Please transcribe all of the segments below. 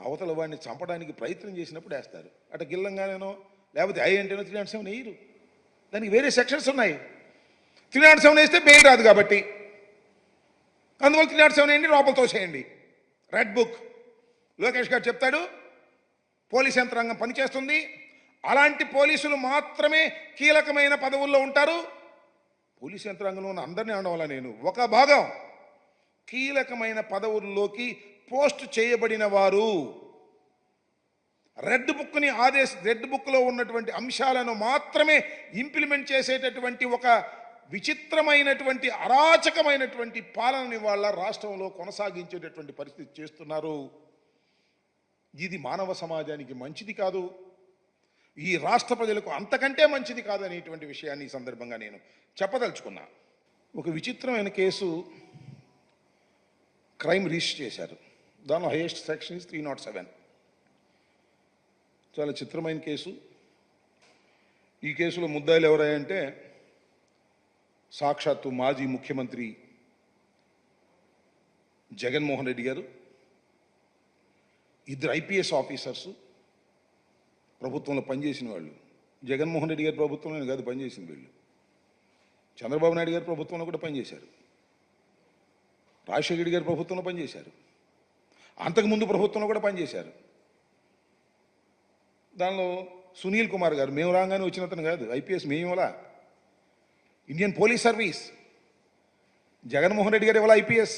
అవతల వాడిని చంపడానికి ప్రయత్నం చేసినప్పుడు వేస్తారు. అటు గిల్లంగానేనో లేకపోతే ఐ అంటేనో 307 వేయరు. దానికి వేరే సెక్షన్స్ ఉన్నాయి. 307 వేస్తే బెయిల్ రాదు కాబట్టి అందువల్ల 307 వేయండి, లోపల తోసేయండి. రెడ్ బుక్ లోకేష్ గారు చెప్తాడు, పోలీస్ యంత్రాంగం పనిచేస్తుంది. అలాంటి పోలీసులు మాత్రమే కీలకమైన పదవుల్లో ఉంటారు. పోలీస్ యంత్రాంగంలో ఉన్న అందరినీ అనడం వల్ల నేను ఒక భాగం కీలకమైన పదవుల్లోకి పోస్ట్ చేయబడిన వారు రెడ్ బుక్లో ఉన్నటువంటి అంశాలను మాత్రమే ఇంప్లిమెంట్ చేసేటటువంటి ఒక విచిత్రమైనటువంటి అరాచకమైనటువంటి పాలనని వాళ్ళ రాష్ట్రంలో కొనసాగించేటటువంటి పరిస్థితి చేస్తున్నారు. ఇది మానవ సమాజానికి మంచిది కాదు, ఈ రాష్ట్ర ప్రజలకు అంతకంటే మంచిది కాదు అనేటువంటి విషయాన్ని ఈ సందర్భంగా నేను చెప్పదలుచుకున్నా. ఒక విచిత్రమైన కేసు క్రైమ్ రిజిస్టర్ చేశారు. దానిలో హైయెస్ట్ సెక్షన్ 307. చాలా చిత్రమైన కేసు. ఈ కేసులో ముద్దాయిలు ఎవరంటే సాక్షాత్తు మాజీ ముఖ్యమంత్రి జగన్మోహన్ రెడ్డి గారు, 2 IPS ఆఫీసర్సు, ప్రభుత్వంలో పనిచేసిన వాళ్ళు. జగన్మోహన్ రెడ్డి గారి ప్రభుత్వంలో కాదు పనిచేసిన వీళ్ళు, చంద్రబాబు నాయుడు గారి ప్రభుత్వంలో కూడా పనిచేశారు, రాజశేఖర రెడ్డి గారి ప్రభుత్వంలో పనిచేశారు, అంతకుముందు ప్రభుత్వంలో కూడా పనిచేశారు. దానిలో సునీల్ కుమార్ గారు మేము రాగానే వచ్చిన అతను కాదు, IPS మేమేలా, Indian police service. Jaganmohan Reddy గారు ఇవాళ IPS,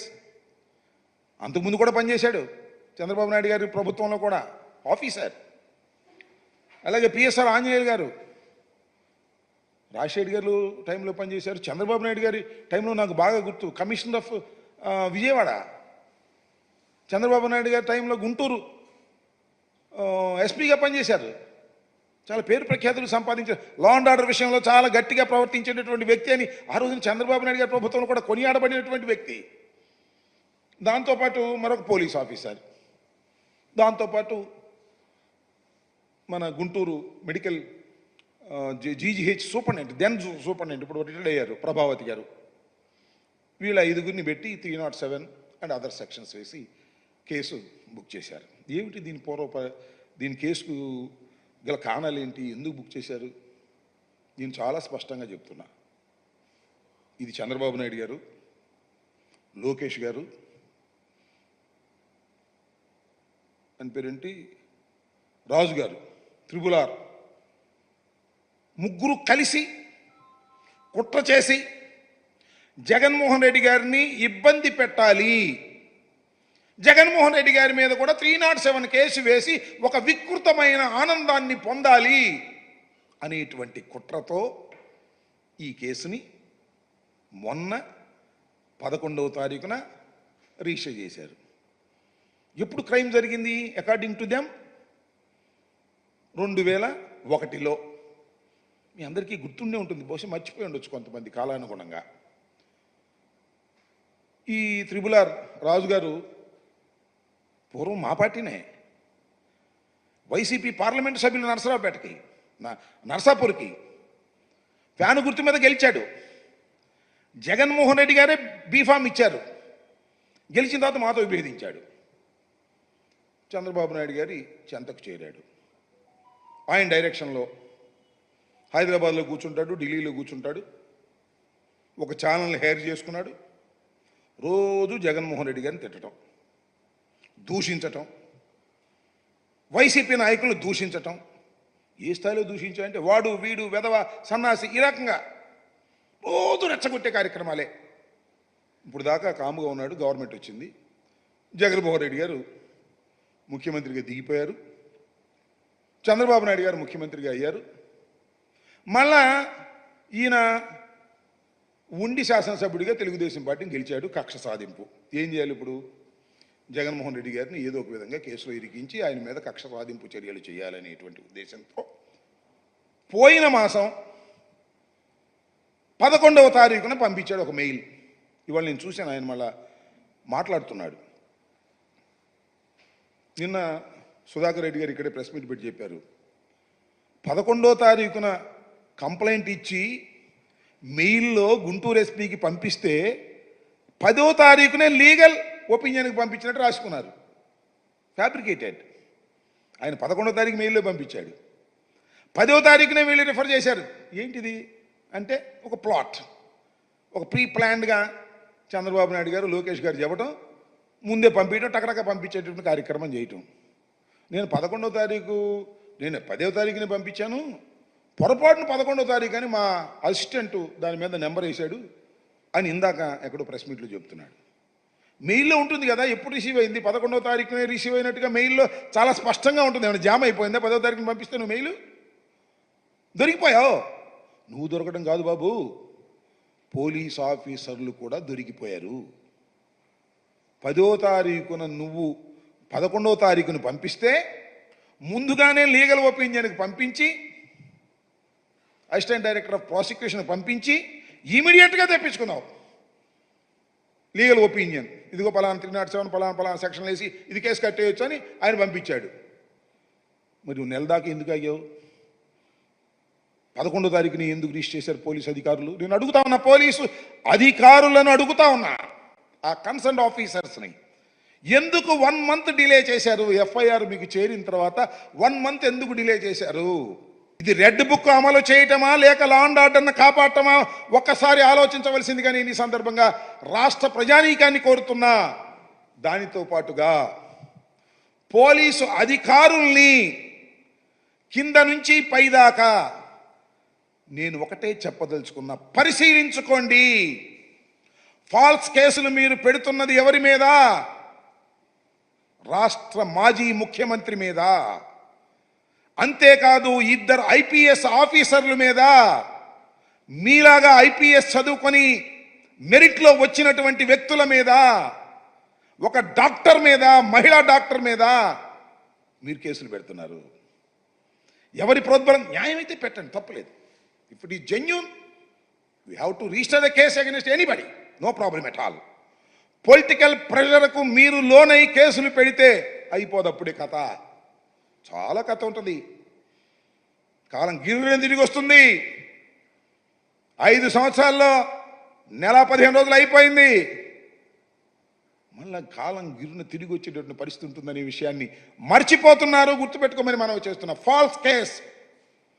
అంతకుముందు కూడా పనిచేశాడు చంద్రబాబు నాయుడు గారి ప్రభుత్వంలో కూడా ఆఫీసర్. అలాగే PSR ఆంజనేయులు గారు రాజశేఖర్ గారు టైంలో పనిచేశారు. చంద్రబాబు నాయుడు గారి టైంలో నాకు బాగా గుర్తు, కమిషనర్ ఆఫ్ విజయవాడ. చంద్రబాబు నాయుడు గారి టైంలో గుంటూరు ఎస్పీగా పనిచేశారు. చాలా పేరు ప్రఖ్యాతులు సంపాదించారు. లా అండ్ ఆర్డర్ విషయంలో చాలా గట్టిగా ప్రవర్తించేటటువంటి వ్యక్తి అని ఆ రోజున చంద్రబాబు నాయుడు గారి ప్రభుత్వంలో కూడా కొనియాడబడినటువంటి వ్యక్తి. దాంతోపాటు మరొక పోలీస్ ఆఫీసర్, దాంతోపాటు మన Guntur medical GGH superintendent, superintendent ఇప్పుడు రిటైర్డ్ అయ్యారు, ప్రభావతి గారు. వీళ్ళ 5గురిని పెట్టి 307 అండ్ అదర్ సెక్షన్స్ వేసి కేసు బుక్ చేశారు. ఏమిటి దీని కేసుకు గల కారణాలు ఏంటి, ఎందుకు బుక్ చేశారు? నేను చాలా స్పష్టంగా చెప్తున్నా. ఇది చంద్రబాబు నాయుడు గారు, లోకేష్ గారు అని పేరేంటి, రాజు గారు, RRR ముగ్గురు కలిసి కుట్ర చేసి జగన్మోహన్ రెడ్డి గారిని ఇబ్బంది పెట్టాలి, జగన్మోహన్ రెడ్డి గారి మీద కూడా 307 కేసు వేసి ఒక వికృతమైన ఆనందాన్ని పొందాలి అనేటువంటి కుట్రతో ఈ కేసుని మొన్న 11వ తారీఖున రిజిస్టర్ చేశారు. ఎప్పుడు క్రైమ్ జరిగింది? అకార్డింగ్ టు దెమ్ 2001లో. మీ అందరికీ గుర్తుండే ఉంటుంది, బహుశా మర్చిపోయి ఉండొచ్చు కొంతమంది కాలానుగుణంగా. ఈ RRR రాజు గారు పూర్వం మా పార్టీనే, వైసీపీ పార్లమెంటు సభ్యులు నరసరావుపేటకి, నరసాపూర్కి ఫ్యాను గుర్తు మీద గెలిచాడు. జగన్మోహన్ రెడ్డి గారే బీఫామ్ ఇచ్చారు. గెలిచిన తర్వాత మాతో విభేదించాడు. చంద్రబాబు నాయుడు గారి చెంతకు చేరాడు. ఆయన డైరెక్షన్లో హైదరాబాద్లో కూర్చుంటాడు, ఢిల్లీలో కూర్చుంటాడు, ఒక ఛానల్ని హైర్ చేసుకున్నాడు. రోజు జగన్మోహన్ రెడ్డి గారిని తిట్టడం, దూషించటం, వైసీపీ నాయకులు దూషించటం. ఏ స్థాయిలో దూషించాలంటే వాడు వీడు వెధవ సన్నాసి ఈ రకంగా రోజు రెచ్చగొట్టే కార్యక్రమాలే. ఇప్పుడు దాకా కాముగా ఉన్నాడు. గవర్నమెంట్ వచ్చింది, జగన్మోహన్ రెడ్డి గారు ముఖ్యమంత్రిగా దిగిపోయారు, చంద్రబాబు నాయుడు గారు ముఖ్యమంత్రిగా అయ్యారు. మళ్ళా ఈయన ఉండి శాసనసభ్యుడిగా తెలుగుదేశం పార్టీని గెలిచాడు. కక్ష సాధింపు. ఏం చేయాలి ఇప్పుడు? జగన్మోహన్ రెడ్డి గారిని ఏదో ఒక విధంగా కేసులో ఇరికించి ఆయన మీద కక్ష సాధింపు చర్యలు చేయాలనేటువంటి ఉద్దేశంతో పోయిన మాసం 11వ తారీఖున పంపించాడు ఒక మెయిల్. ఇవాళ నేను చూశాను, ఆయన మళ్ళా మాట్లాడుతున్నాడు. నిన్న సుధాకర్ రెడ్డి గారు ఇక్కడే ప్రెస్ మీట్ పెట్టి చెప్పారు, 11వ తారీఖున కంప్లైంట్ ఇచ్చి మెయిల్లో గుంటూరు ఎస్పీకి పంపిస్తే 10వ తారీఖునే లీగల్ ఒపీనియన్కి పంపించినట్టు రాసుకున్నారు. ఫ్యాబ్రికేటెడ్. ఆయన 11వ తారీఖు మెయిల్లో పంపించాడు. 10వ తారీఖునే వీళ్ళు రిఫర్ చేశారు. ఏంటిది అంటే ఒక ప్లాట్, ఒక ప్రీ ప్లాన్డ్గా చంద్రబాబు నాయుడు గారు లోకేష్ గారు చెప్పడం, ముందే పంపించడం, టకటక పంపించేటటువంటి కార్యక్రమం చేయటం. నేను 11వ తారీఖు, నేను 10వ తారీఖుని పంపించాను, పొరపాటున 11వ తారీఖు అని మా అసిస్టెంట్ దాని మీద నెంబర్ వేశాడు అని ఇందాక ఎక్కడో ప్రెస్ మీట్లో చెప్తున్నాడు. మెయిల్లో ఉంటుంది కదా ఎప్పుడు రిసీవ్ అయింది, 11వ తారీఖునే రిసీవ్ అయినట్టుగా మెయిల్లో చాలా స్పష్టంగా ఉంటుంది. ఏమైనా జామ్ అయిపోయిందా? 10వ తారీఖుని పంపిస్తే నువ్వు మెయిల్ దొరికిపోయావు. నువ్వు దొరకడం కాదు బాబు, పోలీస్ ఆఫీసర్లు కూడా దొరికిపోయారు. 10వ తారీఖున నువ్వు 11వ తారీఖును పంపిస్తే ముందుగానే లీగల్ ఒపీనియన్కి పంపించి, అసిస్టెంట్ డైరెక్టర్ ఆఫ్ ప్రాసిక్యూషన్ పంపించి ఇమీడియట్గా తెప్పించుకున్నావు లీగల్ ఒపీనియన్. ఇదిగో పలానా 307 పలానా సెక్షన్ వేసి ఇది కేసు కట్టేయచ్చు అని ఆయన పంపించాడు. మరి నువ్వు నెల దాకా ఎందుకు అయ్యావు? 11వ తారీఖుని ఎందుకు రిజిస్టర్ చేశారు పోలీసు అధికారులు? నేను అడుగుతా ఉన్నా, పోలీసు అధికారులను అడుగుతా ఉన్నా, ఆ కన్సర్న్ ఆఫీసర్స్ని ఎందుకు 1 మంత్ డిలే చేశారు? ఎఫ్ఐఆర్ మీకు చేరిన తర్వాత 1 మంత్ ఎందుకు డిలే చేశారు? ఇది రెడ్ బుక్ అమలు చేయటమా లేక లా అండ్ ఆర్డర్ను కాపాడటమా? ఒక్కసారి ఆలోచించవలసిందిగా నేను ఈ సందర్భంగా రాష్ట్ర ప్రజానీకాన్ని కోరుతున్నా. దానితో పాటుగా పోలీసు అధికారుల్ని కింద నుంచి పైదాకా నేను ఒకటే చెప్పదలుచుకున్నా, పరిశీలించుకోండి. ఫాల్స్ కేసులు మీరు పెడుతున్నది ఎవరి మీద? రాష్ట్ర మాజీ ముఖ్యమంత్రి మీద. అంతేకాదు 2 ఐపీఎస్ ఆఫీసర్ల మీద, మీలాగా ఐపీఎస్ చదువుకొని మెరిట్లో వచ్చినటువంటి వ్యక్తుల మీద, ఒక డాక్టర్ మీద, మహిళా డాక్టర్ మీద మీరు కేసులు పెడుతున్నారు. ఎవరి ప్రోద్బలం? న్యాయం అయితే పెట్టండి, తప్పలేదు. If it is genuine, you have to register the case against anybody, no problem at all. Political ప్రెషర్కు మీరు లోనై కేసులు పెడితే అయిపోదప్పుడే కథ. చాలా కథ ఉంటుంది. కాలం గిర్రెని తిరిగి వస్తుంది. 5 సంవత్సరాల్లో నెల 15 రోజులు అయిపోయింది. మళ్ళీ కాలం గిర్రెని తిరిగి వచ్చేటటువంటి పరిస్థితి ఉంటుందనే విషయాన్ని మర్చిపోతున్నారు. గుర్తుపెట్టుకోమని మనం చేస్తున్న ఫాల్స్ కేస్